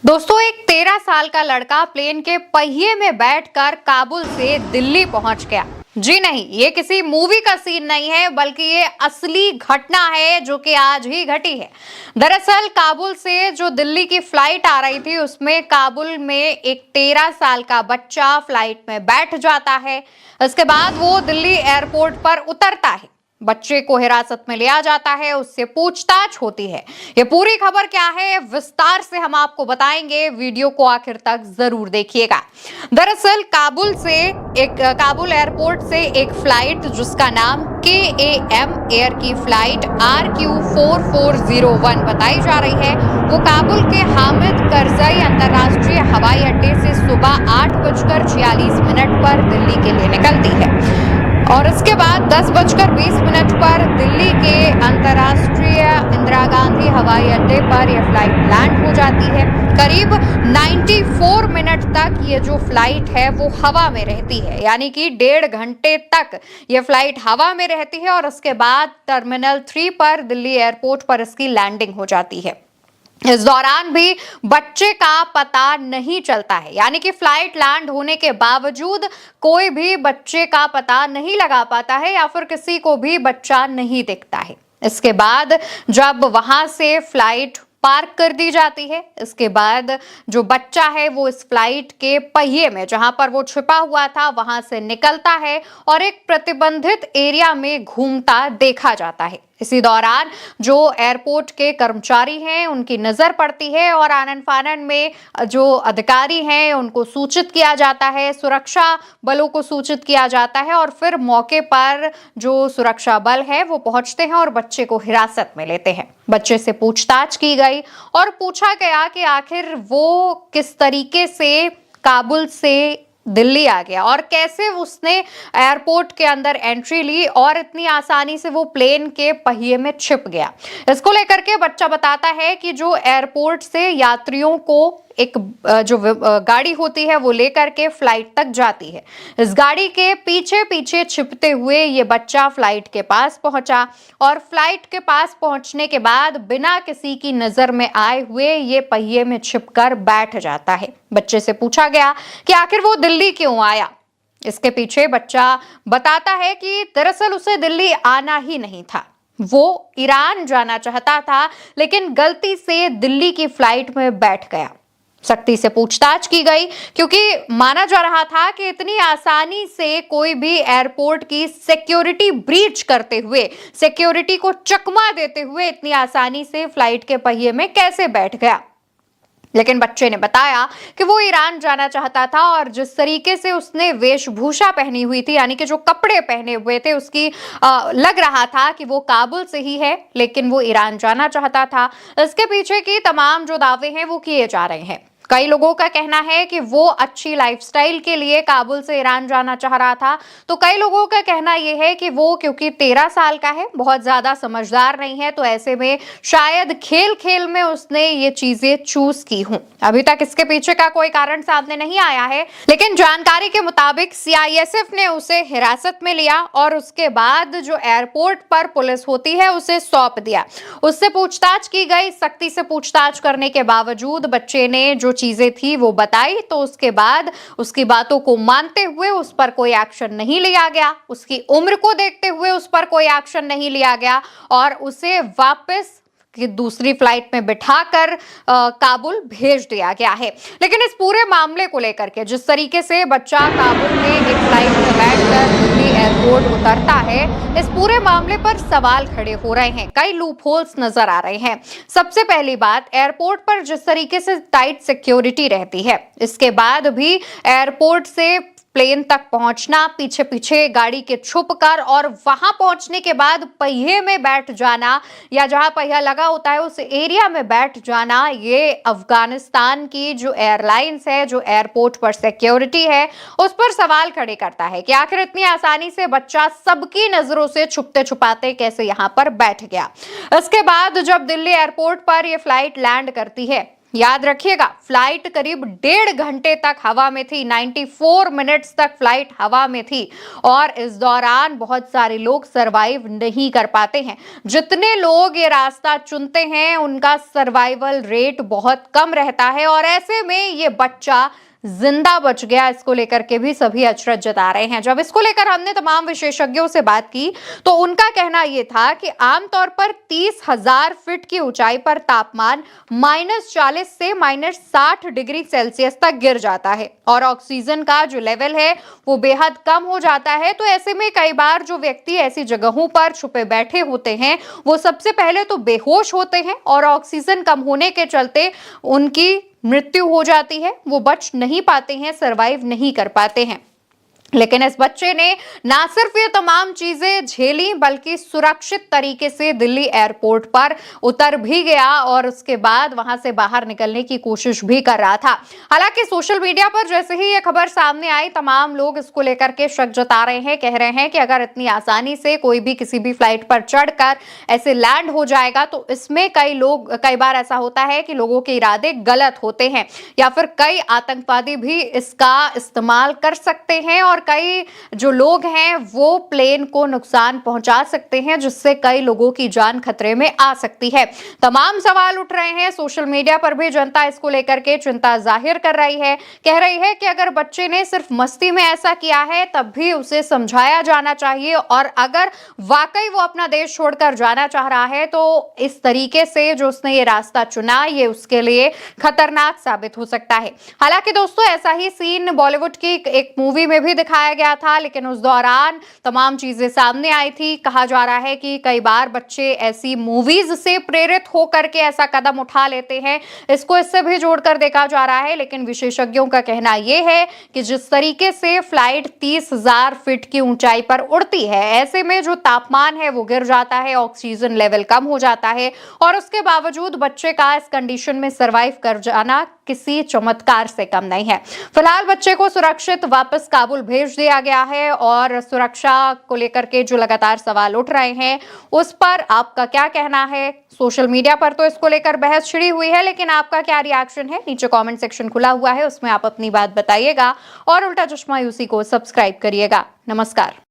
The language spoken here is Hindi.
दोस्तों, एक 13 साल का लड़का प्लेन के पहिए में बैठकर काबुल से दिल्ली पहुंच गया। जी नहीं, ये किसी मूवी का सीन नहीं है, बल्कि ये असली घटना है जो कि आज ही घटी है। दरअसल काबुल से जो दिल्ली की फ्लाइट आ रही थी, उसमें काबुल में एक 13 साल का बच्चा फ्लाइट में बैठ जाता है। इसके बाद वो दिल्ली एयरपोर्ट पर उतरता है। बच्चे को हिरासत में लिया जाता है, उससे पूछताछ होती है। ये पूरी खबर क्या है, विस्तार से हम आपको बताएंगे। वीडियो को आखिर तक जरूर देखिएगा। दरअसल काबुल एयरपोर्ट से एक फ्लाइट जिसका नाम KAM एयर की फ्लाइट RQ4401 बताई जा रही है, वो काबुल के हामिद करजई अंतरराष्ट्रीय हवाई अड्डे से सुबह 8:46 पर दिल्ली के लिए निकलती है और इसके बाद 10:20 पर दिल्ली के अंतर्राष्ट्रीय इंदिरा गांधी हवाई अड्डे पर यह फ्लाइट लैंड हो जाती है। करीब 94 मिनट तक ये जो फ्लाइट है वो हवा में रहती है, यानी कि 1.5 घंटे तक ये फ्लाइट हवा में रहती है और उसके बाद टर्मिनल 3 पर दिल्ली एयरपोर्ट पर इसकी लैंडिंग हो जाती है। इस दौरान भी बच्चे का पता नहीं चलता है, यानी कि फ्लाइट लैंड होने के बावजूद कोई भी बच्चे का पता नहीं लगा पाता है या फिर किसी को भी बच्चा नहीं दिखता है। इसके बाद जब वहां से फ्लाइट पार्क कर दी जाती है, इसके बाद जो बच्चा है वो इस फ्लाइट के पहिए में, जहां पर वो छिपा हुआ था, वहां से निकलता है और एक प्रतिबंधित एरिया में घूमता देखा जाता है। इसी दौरान जो एयरपोर्ट के कर्मचारी हैं उनकी नजर पड़ती है और आनन फानन में जो अधिकारी हैं उनको सूचित किया जाता है, सुरक्षा बलों को सूचित किया जाता है और फिर मौके पर जो सुरक्षा बल है वो पहुंचते हैं और बच्चे को हिरासत में लेते हैं। बच्चे से पूछताछ की गई और पूछा गया कि आखिर वो किस तरीके से काबुल से दिल्ली आ गया और कैसे उसने एयरपोर्ट के अंदर एंट्री ली और इतनी आसानी से वो प्लेन के पहिए में छिप गया। इसको लेकर के बच्चा बताता है कि जो एयरपोर्ट से यात्रियों को एक जो गाड़ी होती है वो लेकर के फ्लाइट तक जाती है, इस गाड़ी के पीछे पीछे छिपते हुए ये बच्चा फ्लाइट के पास पहुंचा और फ्लाइट के पास पहुंचने के बाद बिना किसी की नजर में आए हुए ये पहिए में छिपकर बैठ जाता है। बच्चे से पूछा गया कि आखिर वो दिल्ली क्यों आया। इसके पीछे बच्चा बताता है कि दरअसल उसे दिल्ली आना ही नहीं था, वो ईरान जाना चाहता था, लेकिन गलती से दिल्ली की फ्लाइट में बैठ गया। सख्ती से पूछताछ की गई क्योंकि माना जा रहा था कि इतनी आसानी से कोई भी एयरपोर्ट की सिक्योरिटी ब्रीच करते हुए, सिक्योरिटी को चकमा देते हुए इतनी आसानी से फ्लाइट के पहिए में कैसे बैठ गया। लेकिन बच्चे ने बताया कि वो ईरान जाना चाहता था और जिस तरीके से उसने वेशभूषा पहनी हुई थी, यानी कि जो कपड़े पहने हुए थे, उसकी लग रहा था कि वो काबुल से ही है, लेकिन वो ईरान जाना चाहता था। इसके पीछे की तमाम जो दावे हैं वो किए जा रहे हैं। कई लोगों का कहना है कि वो अच्छी लाइफस्टाइल के लिए काबुल से ईरान जाना चाह रहा था, तो कई लोगों का कहना यह है कि वो क्योंकि 13 साल का है, बहुत ज्यादा समझदार नहीं है, तो ऐसे में शायद खेल खेल में उसने ये चीजें चूज की हों। अभी तक इसके पीछे का कोई कारण सामने नहीं आया है, लेकिन जानकारी के मुताबिक CISF ने उसे हिरासत में लिया और उसके बाद जो एयरपोर्ट पर पुलिस होती है उसे सौंप दिया। उससे पूछताछ की गई। सख्ती से पूछताछ करने के बावजूद बच्चे ने जो चीजें थी वो बताई, तो उसके बाद उसकी बातों को मानते हुए उस पर कोई एक्शन नहीं लिया गया, उसकी उम्र को देखते हुए उस पर कोई एक्शन नहीं लिया गया और उसे वापस कि दूसरी फ्लाइट में बिठाकर काबुल भेज दिया गया है। लेकिन इस पूरे मामले को लेकर के जिस तरीके से बच्चा काबुल में एक फ्लाइट में बैठकर दिल्ली एयरपोर्ट उतरता है, इस पूरे मामले पर सवाल खड़े हो रहे हैं, कई लूप होल्स नजर आ रहे हैं। सबसे पहली बात, एयरपोर्ट पर जिस तरीके से टाइट सिक्योरिटी रहती है, इसके बाद भी एयरपोर्ट से प्लेन तक पहुंचना, पीछे पीछे गाड़ी के छुपकर और वहां पहुंचने के बाद पहिए में बैठ जाना या जहां पहिया लगा होता है उस एरिया में बैठ जाना, ये अफगानिस्तान की जो एयरलाइंस है, जो एयरपोर्ट पर सिक्योरिटी है, उस पर सवाल खड़े करता है कि आखिर इतनी आसानी से बच्चा सबकी नजरों से छुपते छुपाते कैसे यहां पर बैठ गया। इसके बाद जब दिल्ली एयरपोर्ट पर यह फ्लाइट लैंड करती है, याद रखिएगा, फ्लाइट करीब 1.5 घंटे तक हवा में थी, 94 मिनट्स तक फ्लाइट हवा में थी और इस दौरान बहुत सारे लोग सरवाइव नहीं कर पाते हैं। जितने लोग ये रास्ता चुनते हैं उनका सर्वाइवल रेट बहुत कम रहता है और ऐसे में ये बच्चा जिंदा बच गया, इसको लेकर के भी सभी अचरज जता रहे हैं। जब इसको लेकर हमने तमाम विशेषज्ञों से बात की तो उनका कहना यह था कि आमतौर पर 30,000 फीट की ऊंचाई पर तापमान -40 से -60 डिग्री सेल्सियस तक गिर जाता है और ऑक्सीजन का जो लेवल है वो बेहद कम हो जाता है। तो ऐसे में कई बार जो व्यक्ति ऐसी जगहों पर छुपे बैठे होते हैं वो सबसे पहले तो बेहोश होते हैं और ऑक्सीजन कम होने के चलते उनकी मृत्यु हो जाती है, वो बच नहीं पाते हैं, सरवाइव नहीं कर पाते हैं। लेकिन इस बच्चे ने ना सिर्फ ये तमाम चीजें झेली बल्कि सुरक्षित तरीके से दिल्ली एयरपोर्ट पर उतर भी गया और उसके बाद वहां से बाहर निकलने की कोशिश भी कर रहा था। हालांकि सोशल मीडिया पर जैसे ही ये खबर सामने आई तमाम लोग इसको लेकर के शक जता रहे हैं, कह रहे हैं कि अगर इतनी आसानी से कोई भी किसी भी फ्लाइट पर चढ़कर ऐसे लैंड हो जाएगा तो इसमें कई बार ऐसा होता है कि लोगों के इरादे गलत होते हैं या फिर कई आतंकवादी भी इसका इस्तेमाल कर सकते हैं और कई जो लोग हैं वो प्लेन को नुकसान पहुंचा सकते हैं जिससे कई लोगों की जान खतरे में आ सकती है। तमाम सवाल उठ रहे हैं, सोशल मीडिया पर भी जनता इसको लेकर के चिंता जाहिर कर रही है, कह रही है कि अगर बच्चे ने सिर्फ मस्ती में ऐसा किया है तब भी उसे समझाया जाना चाहिए और अगर वाकई वो अपना देश छोड़कर जाना चाह रहा है तो इस तरीके से जो उसने ये रास्ता चुना ये उसके लिए खतरनाक साबित हो सकता है। हालांकि दोस्तों ऐसा ही सीन बॉलीवुड की एक मूवी में भी दिखाया गया था लेकिन उस दौरान तमाम चीजें सामने आई थी। कहा जा रहा है कि कई बार बच्चे ऐसी मूवीज से प्रेरित होकर के ऐसा कदम उठा लेते हैं, इसको इससे भी जोड़कर देखा जा रहा है। लेकिन विशेषज्ञों का कहना यह है कि जिस तरीके से फ्लाइट 30,000 फीट की ऊंचाई पर उड़ती है ऐसे में जो तापमान है वो गिर जाता है, ऑक्सीजन लेवल कम हो जाता है और उसके बावजूद बच्चे का इस कंडीशन में सरवाइव कर जाना किसी चमत्कार से कम नहीं है। फिलहाल बच्चे को सुरक्षित वापस काबुल भेज दिया गया है और सुरक्षा को लेकर के जो लगातार सवाल उठ रहे हैं उस पर आपका क्या कहना है? सोशल मीडिया पर तो इसको लेकर बहस छिड़ी हुई है लेकिन आपका क्या रिएक्शन है? नीचे कमेंट सेक्शन खुला हुआ है, उसमें आप अपनी बात बताइएगा और उल्टा चश्मा यूसी को सब्सक्राइब करिएगा। नमस्कार।